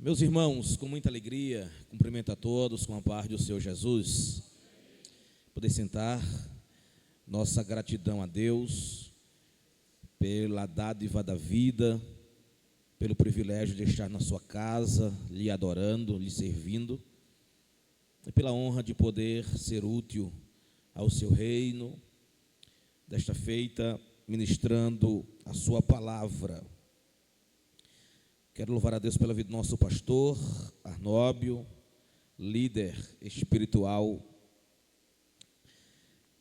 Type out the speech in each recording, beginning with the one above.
Meus irmãos, com muita alegria, cumprimento a todos com a paz do Senhor Jesus. Poder sentar, nossa gratidão a Deus pela dádiva da vida, pelo privilégio de estar na sua casa, lhe adorando, lhe servindo, e pela honra de poder ser útil ao seu reino, desta feita, ministrando a sua palavra. Quero louvar a Deus pela vida do nosso pastor Arnóbio, líder espiritual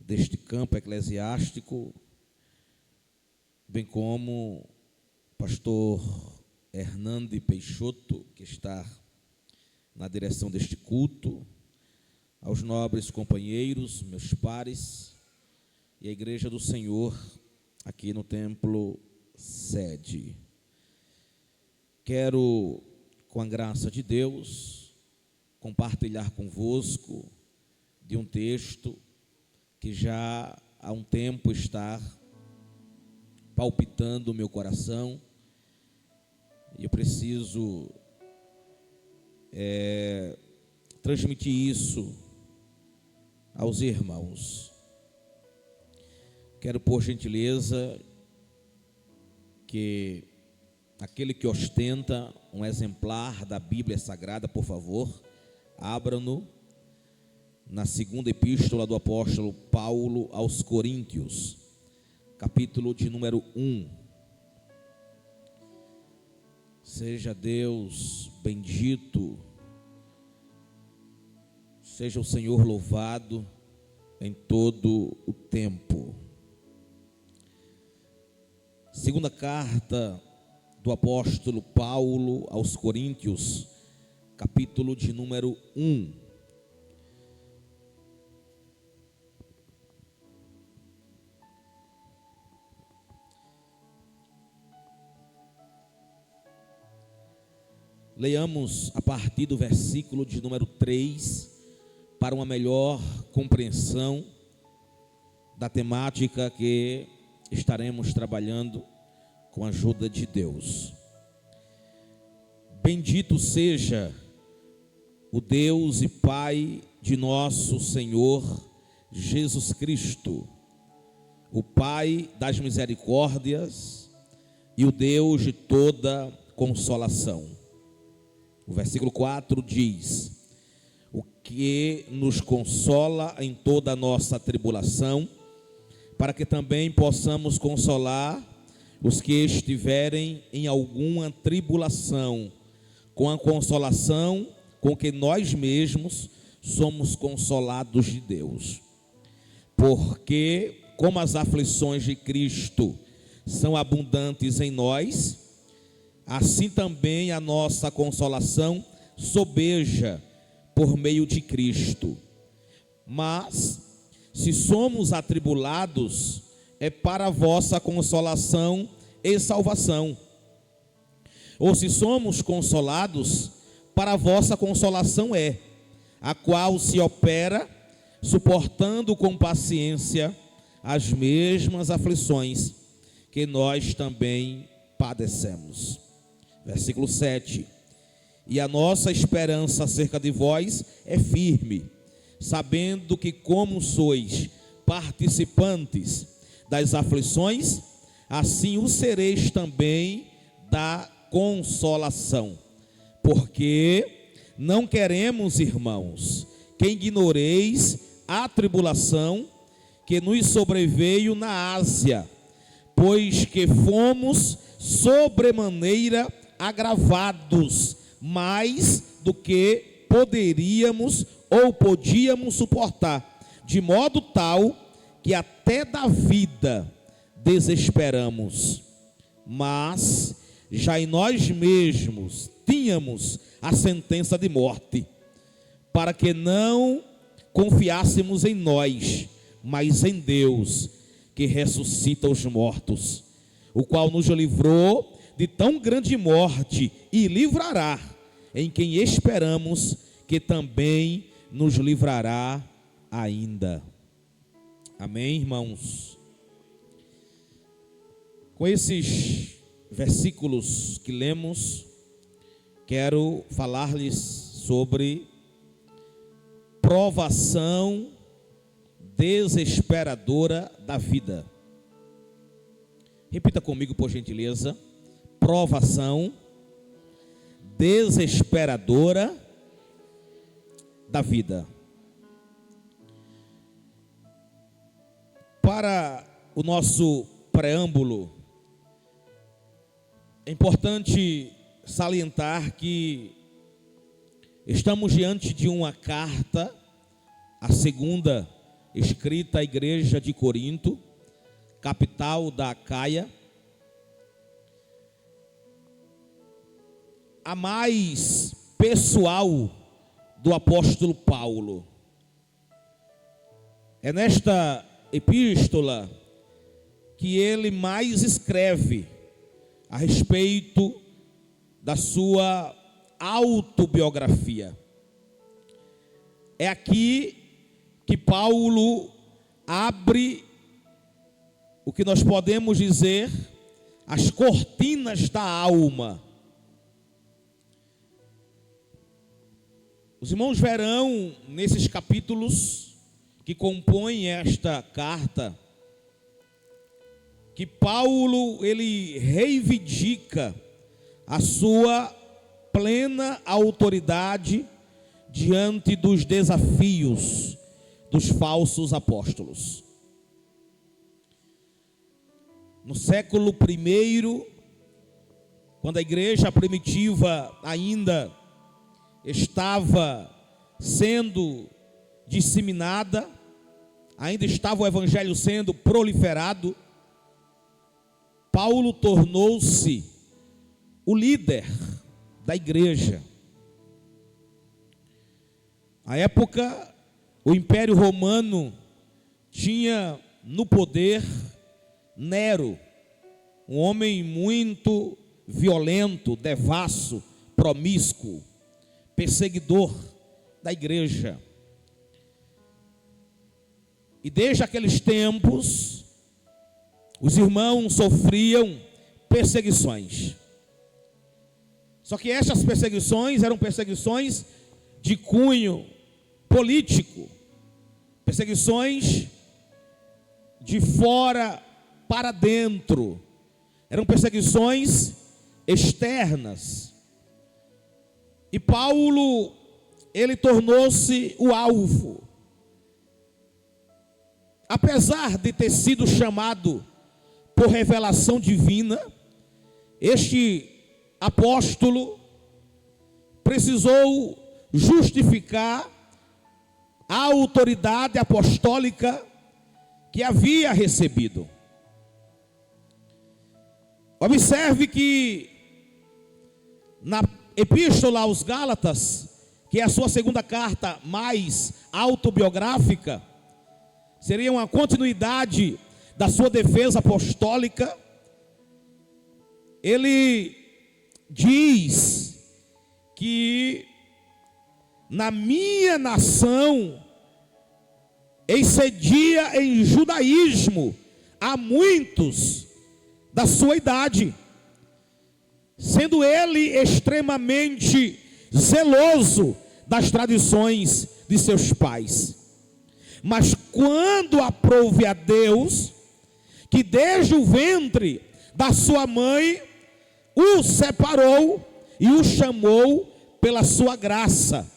deste campo eclesiástico, bem como o pastor Hernande Peixoto, que está na direção deste culto, aos nobres companheiros, meus pares, e a igreja do Senhor aqui no templo sede. Quero, com a graça de Deus, compartilhar convosco de um texto que já há um tempo está palpitando o meu coração, e eu preciso transmitir isso aos irmãos. Quero, por gentileza, que aquele que ostenta um exemplar da Bíblia Sagrada, por favor, abra-no na segunda epístola do apóstolo Paulo aos Coríntios, capítulo de número 1. Seja Deus bendito, seja o Senhor louvado em todo o tempo. Segunda carta do apóstolo Paulo aos Coríntios, capítulo de número 1. Leiamos a partir do versículo de número 3, para uma melhor compreensão da temática que estaremos trabalhando com a ajuda de Deus. Bendito seja o Deus e Pai de nosso Senhor Jesus Cristo, o Pai das misericórdias e o Deus de toda consolação. O versículo 4 diz: o que nos consola em toda a nossa tribulação, para que também possamos consolar os que estiverem em alguma tribulação, com a consolação com que nós mesmos somos consolados de Deus. Porque, como as aflições de Cristo são abundantes em nós, assim também a nossa consolação sobeja por meio de Cristo. Mas, se somos atribulados, é para a vossa consolação e salvação. Ou se somos consolados, para a vossa consolação é, a qual se opera, suportando com paciência as mesmas aflições que nós também padecemos. Versículo 7. E a nossa esperança acerca de vós é firme, sabendo que, como sois participantes das aflições, assim o sereis também da consolação. Porque não queremos, irmãos, que ignoreis a tribulação que nos sobreveio na Ásia, pois que fomos sobremaneira agravados, mais do que poderíamos ou podíamos suportar, de modo tal que até da vida desesperamos. Mas já em nós mesmos tínhamos a sentença de morte, para que não confiássemos em nós, mas em Deus, que ressuscita os mortos, o qual nos livrou de tão grande morte e livrará, em quem esperamos que também nos livrará ainda. Amém, irmãos? Com esses versículos que lemos, quero falar-lhes sobre provação desesperadora da vida. Repita comigo, por gentileza. Provação desesperadora da vida. Para o nosso preâmbulo, é importante salientar que estamos diante de uma carta, a segunda, escrita à igreja de Corinto, capital da Acaia, a mais pessoal do apóstolo Paulo. É nesta epístola que ele mais escreve a respeito da sua autobiografia. É aqui que Paulo abre o que nós podemos dizer as cortinas da alma. Os irmãos verão nesses capítulos que compõem esta carta que Paulo ele reivindica a sua plena autoridade diante dos desafios dos falsos apóstolos. No século I, quando a igreja primitiva ainda estava sendo disseminada, ainda estava o evangelho sendo proliferado, Paulo tornou-se o líder da igreja. À época, o Império Romano tinha no poder Nero, um homem muito violento, devasso, promíscuo, perseguidor da igreja. E desde aqueles tempos, os irmãos sofriam perseguições. Só que essas perseguições eram perseguições de cunho político, perseguições de fora para dentro, eram perseguições externas. E Paulo, ele tornou-se o alvo. Apesar de ter sido chamado por revelação divina, este apóstolo precisou justificar a autoridade apostólica que havia recebido. Observe que na Epístola aos Gálatas, que é a sua segunda carta mais autobiográfica, seria uma continuidade da sua defesa apostólica. Ele diz que na minha nação excedia em judaísmo a muitos da sua idade, sendo ele extremamente zeloso das tradições de seus pais. Mas quando aprouve a Deus, que desde o ventre da sua mãe o separou e o chamou pela sua graça.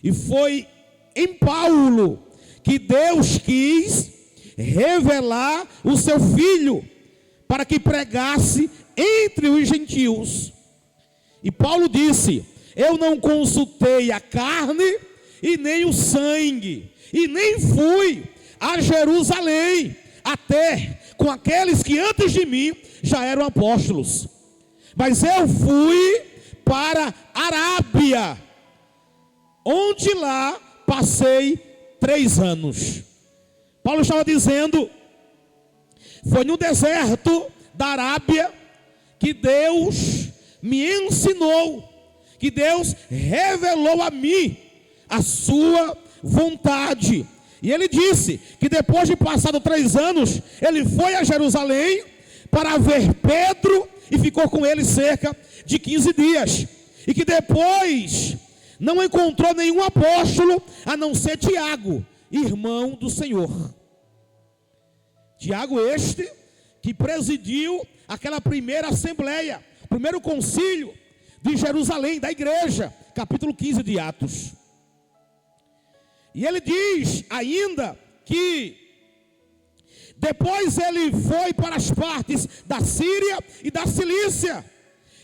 E foi em Paulo que Deus quis revelar o seu filho, para que pregasse entre os gentios. E Paulo disse: eu não consultei a carne e nem o sangue, e nem fui a Jerusalém, até com aqueles que antes de mim já eram apóstolos, mas eu fui para Arábia, onde lá passei 3 anos. Paulo estava dizendo: foi no deserto da Arábia que Deus me ensinou, que Deus revelou a mim a sua vontade. E ele disse que depois de passado 3 anos, ele foi a Jerusalém para ver Pedro e ficou com ele cerca de 15 dias. e que depois não encontrou nenhum apóstolo a não ser Tiago, irmão do Senhor. Tiago este que presidiu aquela primeira assembleia, primeiro concílio de Jerusalém, da igreja, capítulo 15 de Atos. E ele diz ainda que depois ele foi para as partes da Síria e da Cilícia,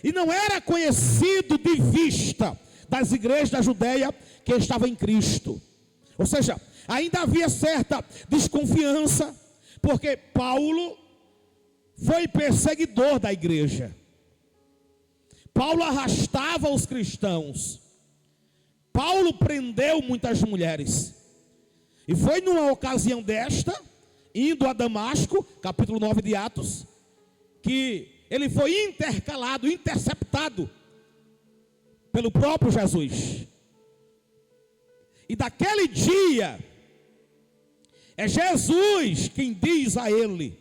e não era conhecido de vista das igrejas da Judeia que estava em Cristo. Ou seja, ainda havia certa desconfiança, porque Paulo foi perseguidor da igreja. Paulo arrastava os cristãos. Paulo prendeu muitas mulheres. E foi numa ocasião desta, indo a Damasco, capítulo 9 de Atos, que ele foi intercalado, interceptado pelo próprio Jesus. E daquele dia, é Jesus quem diz a ele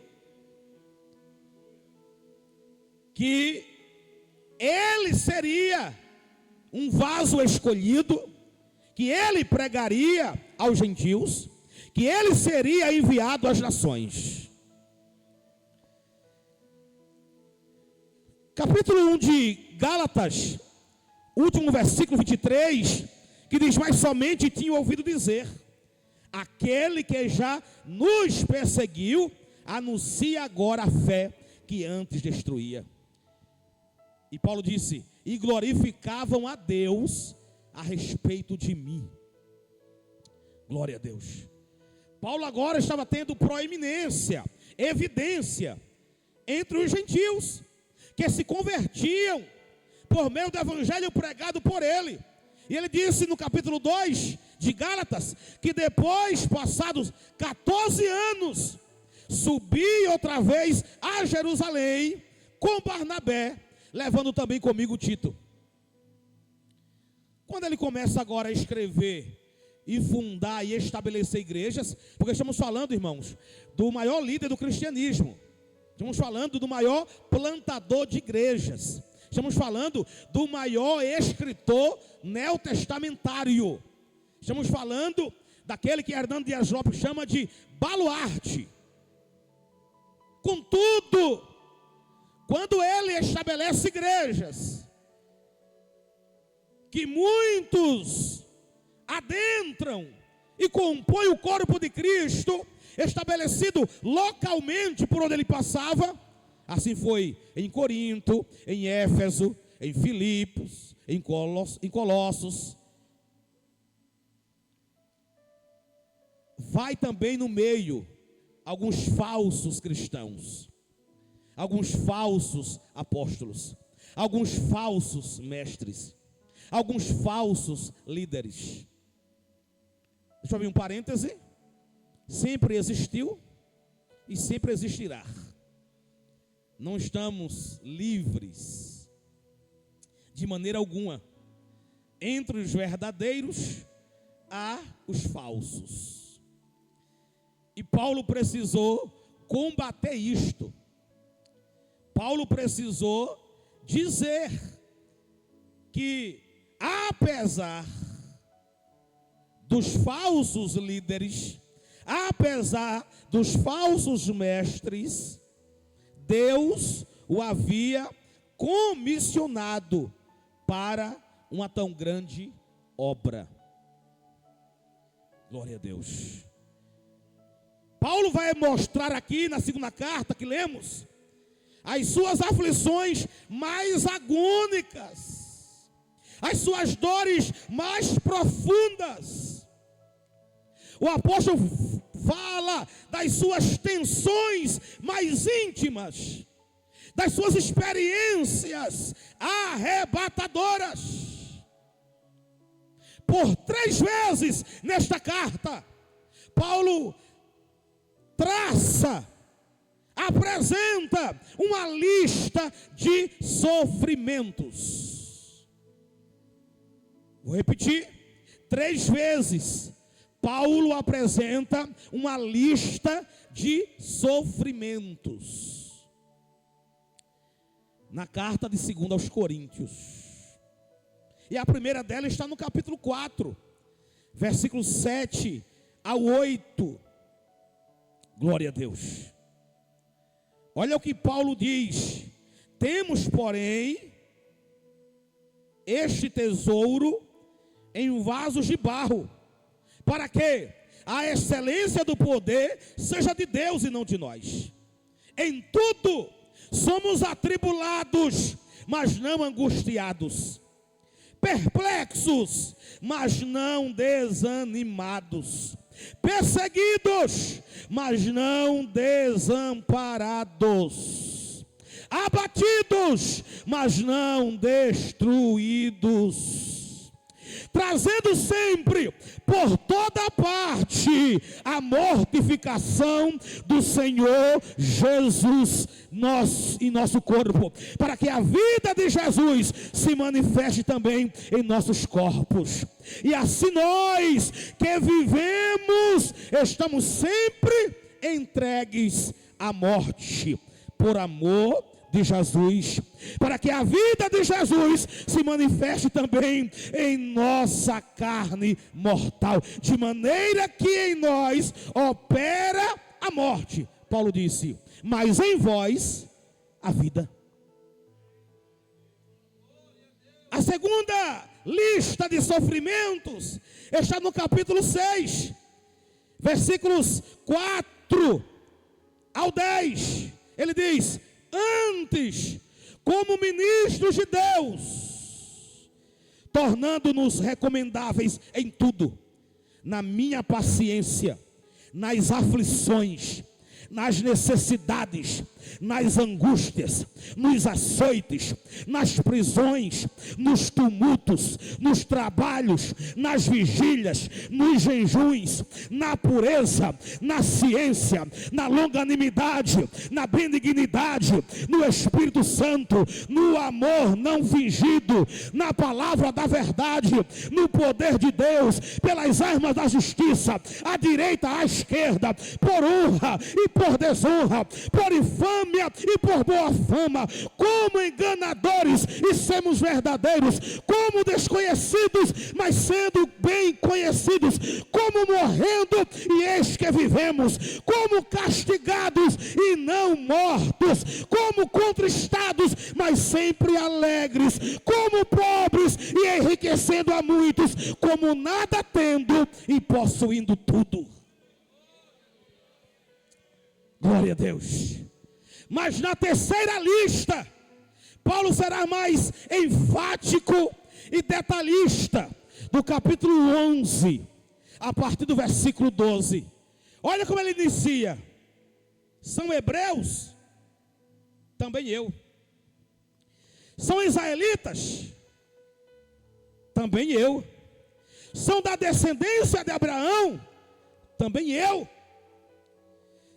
que ele seria um vaso escolhido, que ele pregaria aos gentios, que ele seria enviado às nações. Capítulo 1 de Gálatas, último versículo 23, que diz: mas somente tinha ouvido dizer, aquele que já nos perseguiu, anuncia agora a fé que antes destruía. E Paulo disse: e glorificavam a Deus a respeito de mim. Glória a Deus. Paulo agora estava tendo proeminência, evidência entre os gentios que se convertiam por meio do evangelho pregado por ele. E ele disse no capítulo 2 de Gálatas que depois, passados 14 anos, subi outra vez a Jerusalém com Barnabé, levando também comigo Tito. Quando ele começa agora a escrever e fundar e estabelecer igrejas, porque estamos falando, irmãos, do maior líder do cristianismo, estamos falando do maior plantador de igrejas, estamos falando do maior escritor neotestamentário, estamos falando daquele que Hernando Dias Lopes chama de baluarte. Contudo, quando ele estabelece igrejas, que muitos adentram e compõem o corpo de Cristo, estabelecido localmente por onde ele passava, assim foi em Corinto, em Éfeso, em Filipos, em Colossos. Vai também no meio alguns falsos cristãos, alguns falsos apóstolos, alguns falsos mestres, alguns falsos líderes. Deixa eu abrir um parêntese. Sempre existiu e sempre existirá. Não estamos livres de maneira alguma. Entre os verdadeiros há os falsos. E Paulo precisou combater isto. Paulo precisou dizer que, apesar dos falsos líderes, apesar dos falsos mestres, Deus o havia comissionado para uma tão grande obra. Glória a Deus. Paulo vai mostrar aqui na segunda carta que lemos as suas aflições mais agônicas, as suas dores mais profundas. O apóstolo fala das suas tensões mais íntimas, das suas experiências arrebatadoras. Por 3 vezes nesta carta, Paulo apresenta uma lista de sofrimentos. Vou repetir: 3 vezes Paulo apresenta uma lista de sofrimentos. Na carta de 2 aos Coríntios, E a primeira dela está no capítulo 4, versículos 7 ao 8. Glória a Deus. Olha o que Paulo diz: temos, porém, este tesouro em vasos de barro, para que a excelência do poder seja de Deus e não de nós. Em tudo somos atribulados, mas não angustiados, perplexos, mas não desanimados, perseguidos, mas não desamparados, abatidos, mas não destruídos, trazendo sempre por toda parte a mortificação do Senhor Jesus em nosso corpo, para que a vida de Jesus se manifeste também em nossos corpos. E assim nós que vivemos estamos sempre entregues à morte, por amor de Jesus, para que a vida de Jesus se manifeste também em nossa carne mortal, de maneira que em nós opera a morte. Paulo disse: mas em vós a vida. A segunda lista de sofrimentos está no capítulo 6, versículos 4 ao 10. Ele diz: antes, como ministros de Deus, tornando-nos recomendáveis em tudo, na minha paciência, nas aflições, nas necessidades, nas angústias, nos açoites, nas prisões, nos tumultos, nos trabalhos, nas vigílias, nos jejuns, na pureza, na ciência, na longanimidade, na benignidade, no Espírito Santo, no amor não fingido, na palavra da verdade, no poder de Deus, pelas armas da justiça, à direita, à esquerda, por honra e por desonra, por infâmia e por boa fama, como enganadores e sermos verdadeiros, como desconhecidos, mas sendo bem conhecidos, como morrendo e eis que vivemos, como castigados e não mortos, como contristados, mas sempre alegres, como pobres e enriquecendo a muitos, como nada tendo e possuindo tudo. Glória a Deus. Mas na terceira lista, Paulo será mais enfático e detalhista, do capítulo 11, a partir do versículo 12. Olha como ele inicia: são hebreus? Também eu. São israelitas? Também eu. São da descendência de Abraão? Também eu.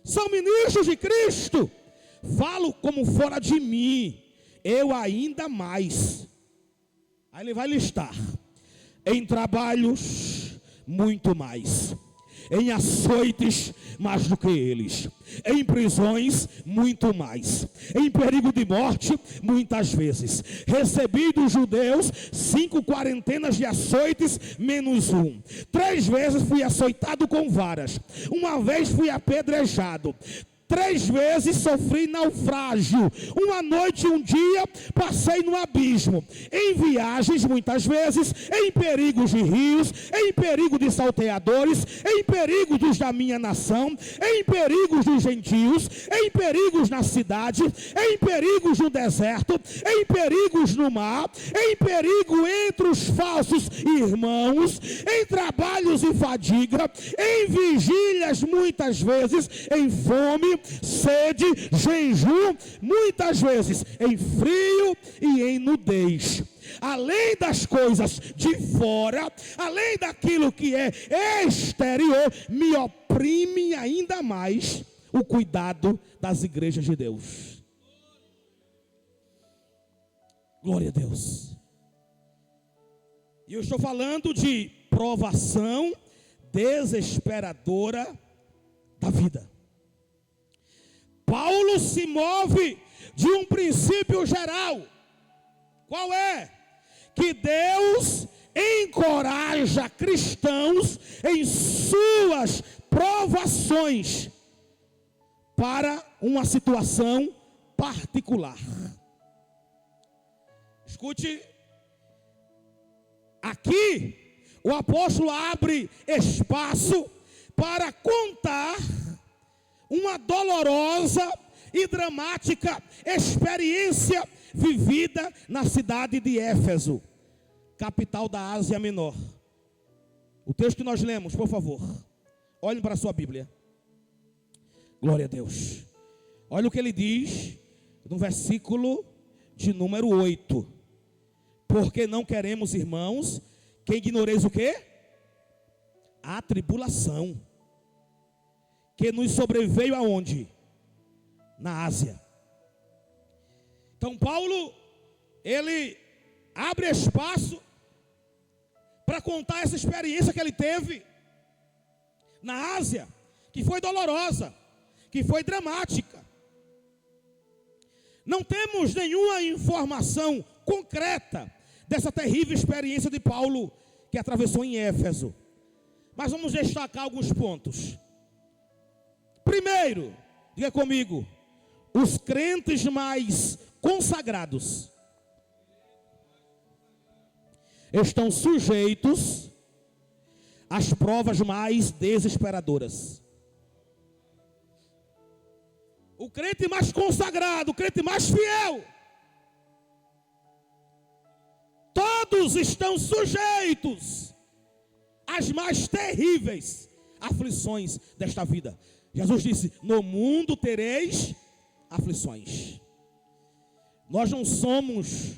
São ministros de Cristo? Falo como fora de mim, eu ainda mais. Aí ele vai listar: em trabalhos, muito mais; em açoites, mais do que eles; em prisões, muito mais; em perigo de morte, muitas vezes; recebi dos judeus 5 quarentenas de açoites, menos 1; 3 vezes fui açoitado com varas; 1 vez fui apedrejado; 3 vezes sofri naufrágio; 1 noite e 1 dia passei no abismo; em viagens muitas vezes; em perigos de rios; em perigo de salteadores; em perigos dos da minha nação; em perigos dos gentios; em perigos na cidade; em perigos no deserto; em perigos no mar; em perigo entre os falsos irmãos; em trabalhos e fadiga; em vigílias muitas vezes; em fome, sede, jejum, muitas vezes em frio e em nudez. Além das coisas de fora, além daquilo que é exterior, me oprime ainda mais o cuidado das igrejas de Deus. Glória a Deus. E eu estou falando de provação desesperadora da vida. Paulo se move de um princípio geral. Qual é? que Deus encoraja cristãos em suas provações para uma situação particular. Escute, aqui o apóstolo abre espaço para contar uma dolorosa e dramática experiência vivida na cidade de Éfeso, capital da Ásia Menor. O texto que nós lemos, por favor, olhem para a sua Bíblia. Glória a Deus. Olha o que ele diz no versículo de número 8. Porque não queremos, irmãos, que ignoreis o quê? A tribulação que nos sobreveio aonde? Na Ásia. Então Paulo, ele abre espaço para contar essa experiência que ele teve na Ásia, que foi dolorosa, que foi dramática. Não temos nenhuma informação concreta dessa terrível experiência de Paulo que atravessou em Éfeso. Mas vamos destacar alguns pontos. Primeiro, diga comigo, os crentes mais consagrados estão sujeitos às provas mais desesperadoras. O crente mais consagrado, o crente mais fiel, todos estão sujeitos às mais terríveis aflições desta vida. Jesus disse: no mundo tereis aflições. Nós não somos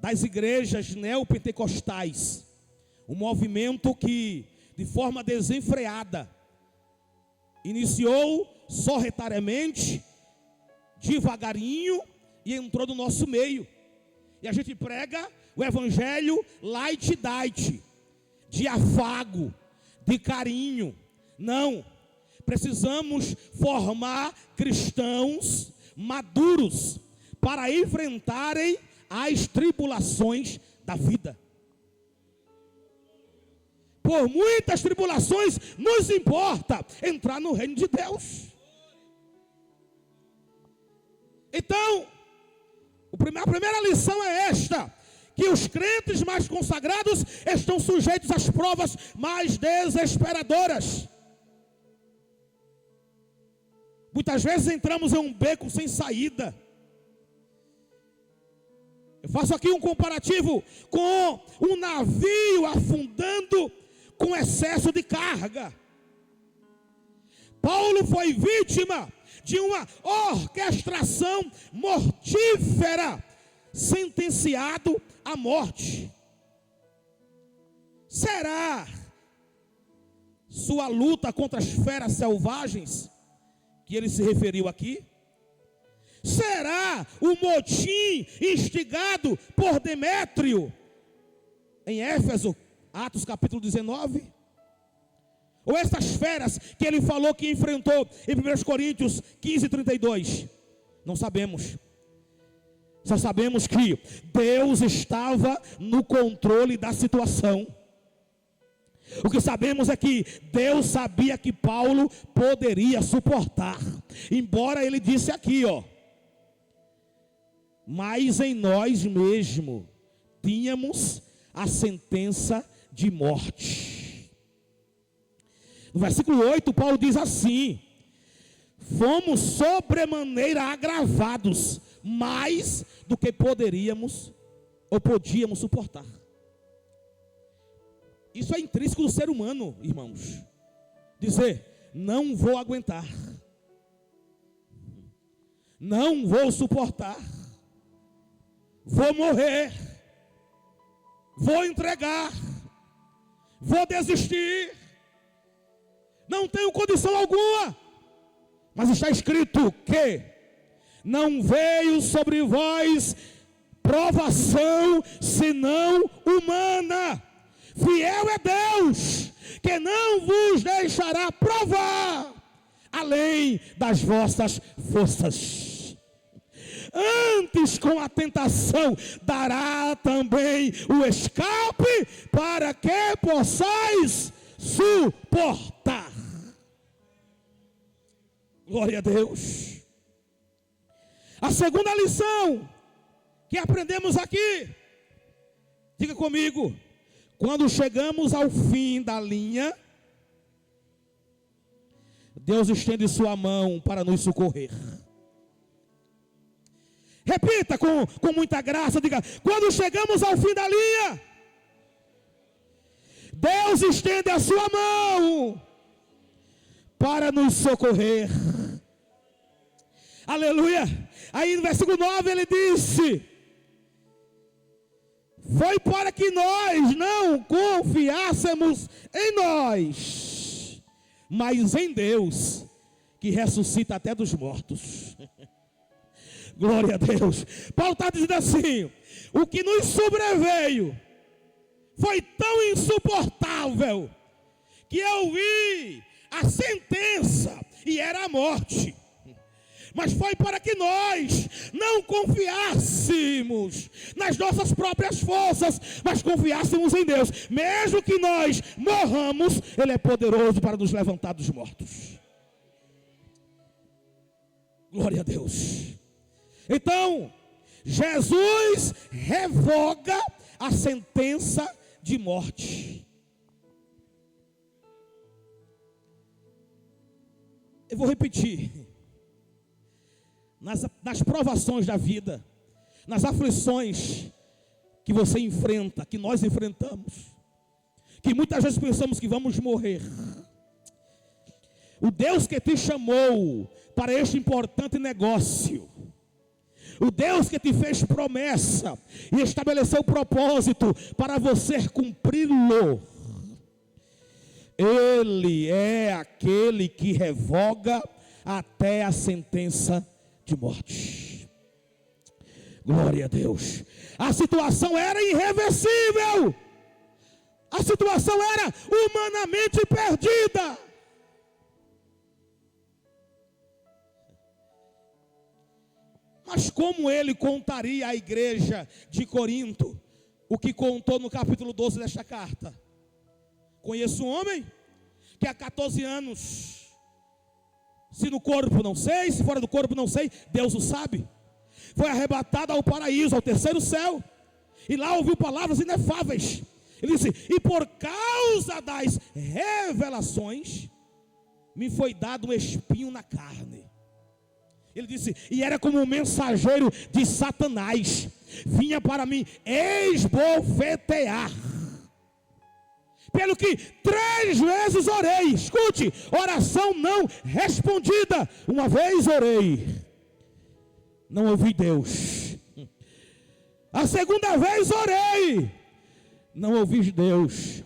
das igrejas neopentecostais, um movimento que, de forma desenfreada, iniciou sorretariamente, devagarinho, e entrou no nosso meio. E a gente prega o evangelho light diet, de afago, de carinho. Não, precisamos formar cristãos maduros para enfrentarem as tribulações da vida. Por muitas tribulações nos importa entrar no reino de Deus. Então, a primeira lição é esta: que os crentes mais consagrados estão sujeitos às provas mais desesperadoras. Muitas vezes entramos em um beco sem saída. Eu faço aqui um comparativo com um navio afundando com excesso de carga. Paulo foi vítima de uma orquestração mortífera, sentenciado à morte. Será sua luta contra as feras selvagens que ele se referiu aqui? Será o motim instigado por Demétrio em Éfeso, Atos capítulo 19? Ou essas feras que ele falou que enfrentou em 1 Coríntios 15:32? Não sabemos. Só sabemos que Deus estava no controle da situação. O que sabemos é que Deus sabia que Paulo poderia suportar. Embora ele disse aqui, mas em nós mesmo tínhamos a sentença de morte. No versículo 8, Paulo diz assim: fomos sobremaneira agravados, mais do que poderíamos ou podíamos suportar. Isso é intrínseco do ser humano, irmãos. Dizer, não vou aguentar, não vou suportar, vou morrer, vou entregar, vou desistir, não tenho condição alguma. Mas está escrito que não veio sobre vós provação senão humana. Fiel é Deus, que não vos deixará provar além das vossas forças. antes com a tentação dará também o escape para que possais suportar. Glória a Deus. A segunda lição que aprendemos aqui, diga comigo, quando chegamos ao fim da linha, Deus estende sua mão para nos socorrer. Repita com muita graça, diga, quando chegamos ao fim da linha, Deus estende a sua mão para nos socorrer. Aleluia. Aí no versículo 9 ele disse: foi para que nós não confiássemos em nós, mas em Deus, que ressuscita até dos mortos. Glória a Deus. Paulo está dizendo assim: o que nos sobreveio foi tão insuportável que eu vi a sentença e era a morte. Mas foi para que nós não confiássemos nas nossas próprias forças, mas confiássemos em Deus. Mesmo que nós morramos, Ele é poderoso para nos levantar dos mortos. Glória a Deus. Então, Jesus revoga a sentença de morte. Eu vou repetir. Nas provações da vida, nas aflições que você enfrenta, que nós enfrentamos, que muitas vezes pensamos que vamos morrer, o Deus que te chamou para este importante negócio, o Deus que te fez promessa e estabeleceu propósito para você cumpri-lo, Ele é aquele que revoga até a sentença de morte. Glória a Deus. A situação era irreversível. A situação era humanamente perdida. Mas como ele contaria à igreja de Corinto o que contou no capítulo 12 desta carta? Conheço um homem que há 14 anos, se no corpo não sei, se fora do corpo não sei, Deus o sabe, foi arrebatado ao paraíso, ao terceiro céu, e lá ouviu palavras inefáveis. Ele disse: e por causa das revelações me foi dado um espinho na carne. Ele disse, e era como um mensageiro de Satanás, vinha para mim esbofetear. Pelo que 3 vezes orei, escute, oração não respondida. Uma vez orei, não ouvi Deus. A segunda vez orei, não ouvi Deus.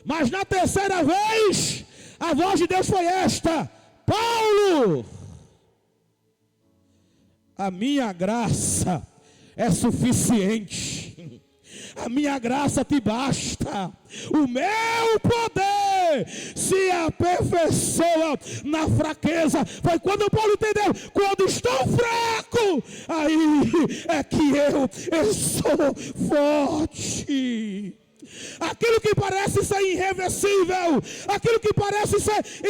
Mas na terceira vez, a voz de Deus foi esta: Paulo, a minha graça é suficiente. A minha graça te basta. O meu poder se aperfeiçoa na fraqueza. Foi quando Paulo entendeu: quando estou fraco, aí é que eu sou forte. Aquilo que parece ser irreversível, aquilo que parece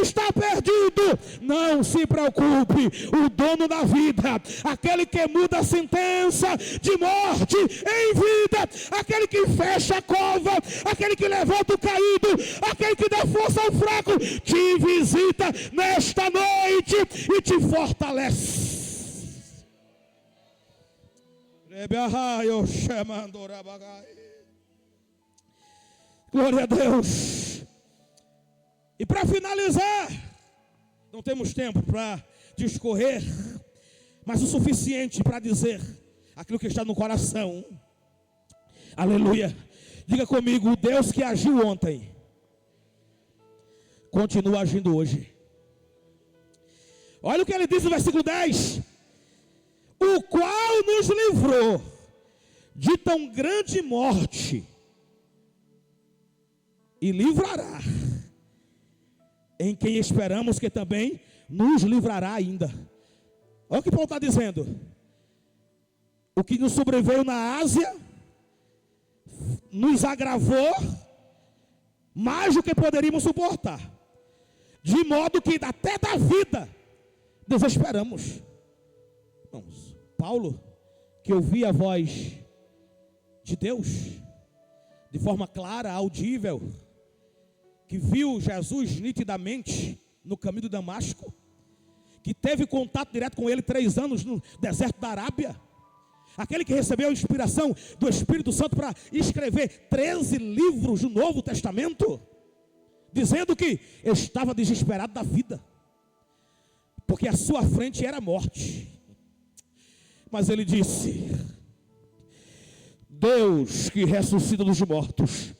estar perdido, não se preocupe. O dono da vida, aquele que muda a sentença de morte em vida, aquele que fecha a cova, aquele que levanta o caído, aquele que dá força ao fraco, te visita nesta noite e te fortalece. Glória a Deus. E para finalizar, não temos tempo para discorrer, mas o suficiente para dizer aquilo que está no coração. Aleluia. Diga comigo: o Deus que agiu ontem continua agindo hoje. Olha o que ele diz no versículo 10: o qual nos livrou de tão grande morte e livrará, em quem esperamos que também nos livrará ainda. Olha o que Paulo está dizendo: o que nos sobreveio na Ásia nos agravou mais do que poderíamos suportar, de modo que até da vida desesperamos. Irmãos, Paulo, que ouvia a voz de Deus de forma clara, audível, que viu Jesus nitidamente no caminho de Damasco, que teve contato direto com ele 3 anos no deserto da Arábia, aquele que recebeu a inspiração do Espírito Santo para escrever 13 livros do Novo Testamento, dizendo que estava desesperado da vida, porque à sua frente era a morte. Mas ele disse: Deus que ressuscita dos mortos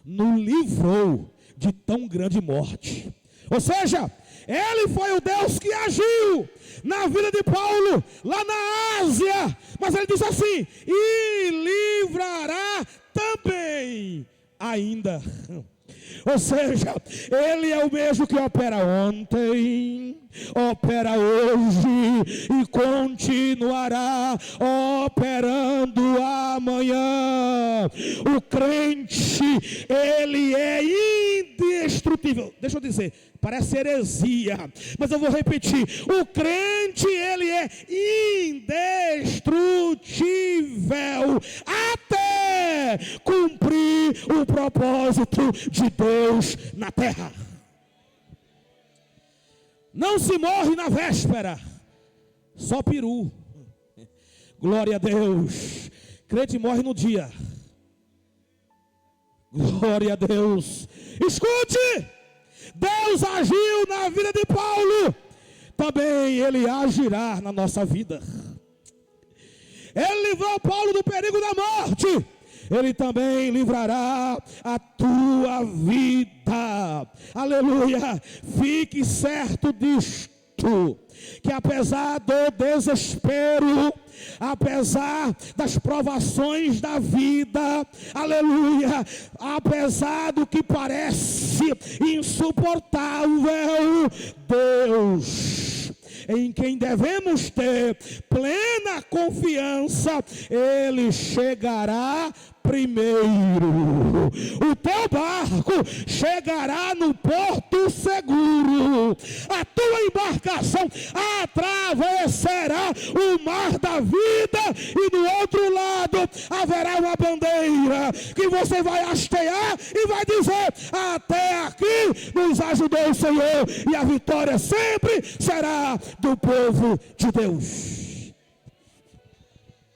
nos livrou de tão grande morte. Ou seja, ele foi o Deus que agiu na vida de Paulo, lá na Ásia. Mas ele disse assim: e livrará também ainda. Ou seja, ele é o mesmo que opera ontem, opera hoje e continuará operando amanhã. O crente, ele é indestrutível. Deixa eu dizer, parece heresia, mas eu vou repetir: o crente, ele é indestrutível até cumprir o propósito de Deus na terra. Não se morre na véspera, só peru. Glória a Deus. Crente morre no dia. Glória a Deus. Escute, Deus agiu na vida de Paulo, também ele agirá na nossa vida. Ele livrou Paulo do perigo da morte, ele também livrará a tua vida. Aleluia. Fique certo disto, que apesar do desespero, apesar das provações da vida, aleluia, apesar do que parece insuportável, Deus, em quem devemos ter plena confiança, ele chegará primeiro. O teu barco chegará no porto seguro. A tua embarcação atravessará o mar da vida, e do outro lado haverá uma bandeira que você vai hastear e vai dizer: até aqui nos ajudou o Senhor, e a vitória sempre será do povo de Deus.